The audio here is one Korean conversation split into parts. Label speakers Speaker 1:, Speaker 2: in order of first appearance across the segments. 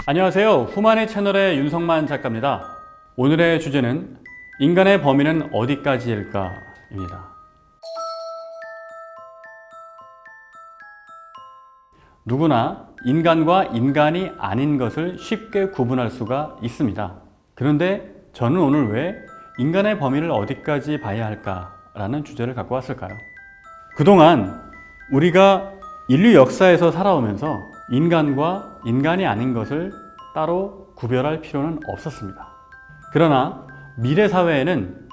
Speaker 1: 안녕하세요. 후만의 채널의 윤성만 작가입니다. 오늘의 주제는 인간의 범위는 어디까지일까입니다. 누구나 인간과 인간이 아닌 것을 쉽게 구분할 수가 있습니다. 그런데 저는 오늘 왜 인간의 범위를 어디까지 봐야 할까라는 주제를 갖고 왔을까요? 그동안 우리가 인류 역사에서 살아오면서 인간과 인간이 아닌 것을 따로 구별할 필요는 없었습니다. 그러나 미래 사회에는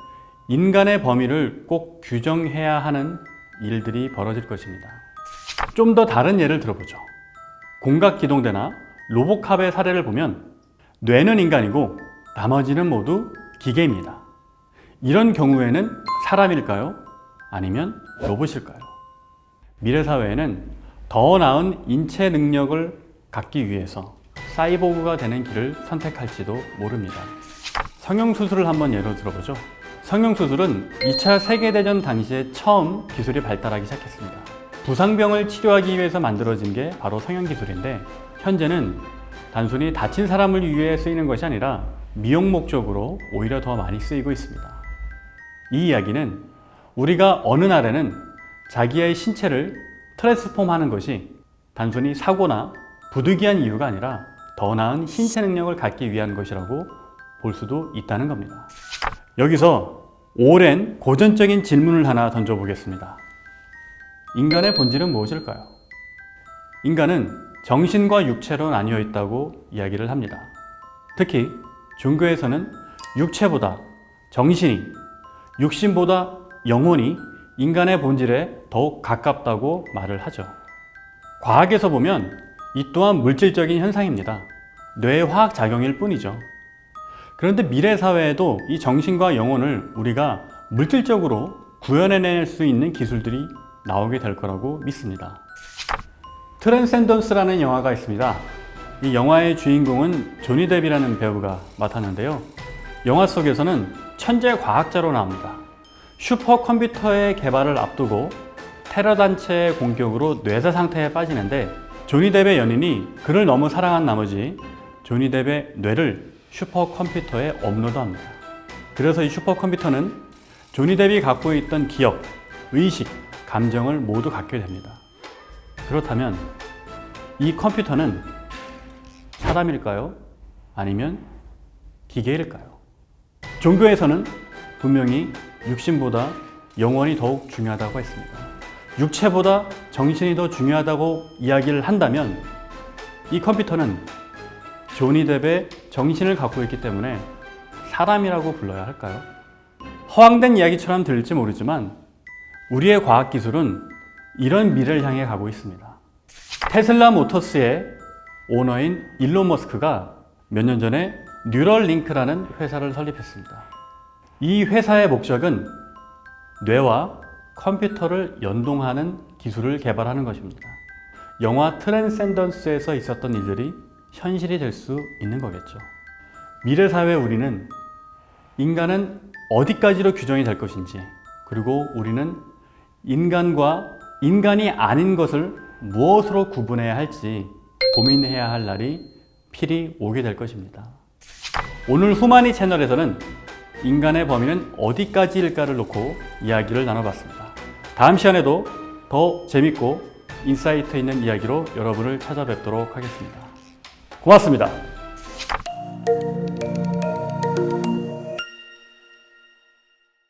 Speaker 1: 인간의 범위를 꼭 규정해야 하는 일들이 벌어질 것입니다. 좀 더 다른 예를 들어보죠. 공각기동대나 로보캅의 사례를 보면 뇌는 인간이고 나머지는 모두 기계입니다. 이런 경우에는 사람일까요? 아니면 로봇일까요? 미래 사회에는 더 나은 인체 능력을 갖기 위해서 사이보그가 되는 길을 선택할지도 모릅니다. 성형수술을 한번 예로 들어보죠. 성형수술은 2차 세계대전 당시에 처음 기술이 발달하기 시작했습니다. 부상병을 치료하기 위해서 만들어진 게 바로 성형기술인데, 현재는 단순히 다친 사람을 위해 쓰이는 것이 아니라 미용 목적으로 오히려 더 많이 쓰이고 있습니다. 이 이야기는 우리가 어느 날에는 자기의 신체를 트랜스폼하는 것이 단순히 사고나 부득이한 이유가 아니라 더 나은 신체 능력을 갖기 위한 것이라고 볼 수도 있다는 겁니다. 여기서 오랜 고전적인 질문을 하나 던져보겠습니다. 인간의 본질은 무엇일까요? 인간은 정신과 육체로 나뉘어 있다고 이야기를 합니다. 특히 종교에서는 육체보다 정신이, 육신보다 영혼이 인간의 본질에 더욱 가깝다고 말을 하죠. 과학에서 보면 이 또한 물질적인 현상입니다. 뇌의 화학 작용일 뿐이죠. 그런데 미래 사회에도 이 정신과 영혼을 우리가 물질적으로 구현해낼 수 있는 기술들이 나오게 될 거라고 믿습니다. 트랜센던스라는 영화가 있습니다. 이 영화의 주인공은 조니 뎁이라는 배우가 맡았는데요. 영화 속에서는 천재 과학자로 나옵니다. 슈퍼컴퓨터의 개발을 앞두고 테러 단체의 공격으로 뇌사 상태에 빠지는데, 조니 뎁의 연인이 그를 너무 사랑한 나머지 조니 뎁의 뇌를 슈퍼컴퓨터에 업로드합니다. 그래서 이 슈퍼컴퓨터는 조니 뎁이 갖고 있던 기억, 의식, 감정을 모두 갖게 됩니다. 그렇다면 이 컴퓨터는 사람일까요? 아니면 기계일까요? 종교에서는 분명히 육신보다 영혼이 더욱 중요하다고 했습니다. 육체보다 정신이 더 중요하다고 이야기를 한다면 이 컴퓨터는 조니 뎁의 정신을 갖고 있기 때문에 사람이라고 불러야 할까요? 허황된 이야기처럼 들릴지 모르지만 우리의 과학기술은 이런 미래를 향해 가고 있습니다. 테슬라 모터스의 오너인 일론 머스크가 몇 년 전에 뉴럴링크라는 회사를 설립했습니다. 이 회사의 목적은 뇌와 컴퓨터를 연동하는 기술을 개발하는 것입니다. 영화 트랜센던스에서 있었던 일들이 현실이 될 수 있는 거겠죠. 미래 사회 우리는 인간은 어디까지로 규정이 될 것인지, 그리고 우리는 인간과 인간이 아닌 것을 무엇으로 구분해야 할지 고민해야 할 날이 필히 오게 될 것입니다. 오늘 후마니 채널에서는 인간의 범위는 어디까지일까를 놓고 이야기를 나눠봤습니다. 다음 시간에도 더 재밌고 인사이트 있는 이야기로 여러분을 찾아뵙도록 하겠습니다. 고맙습니다.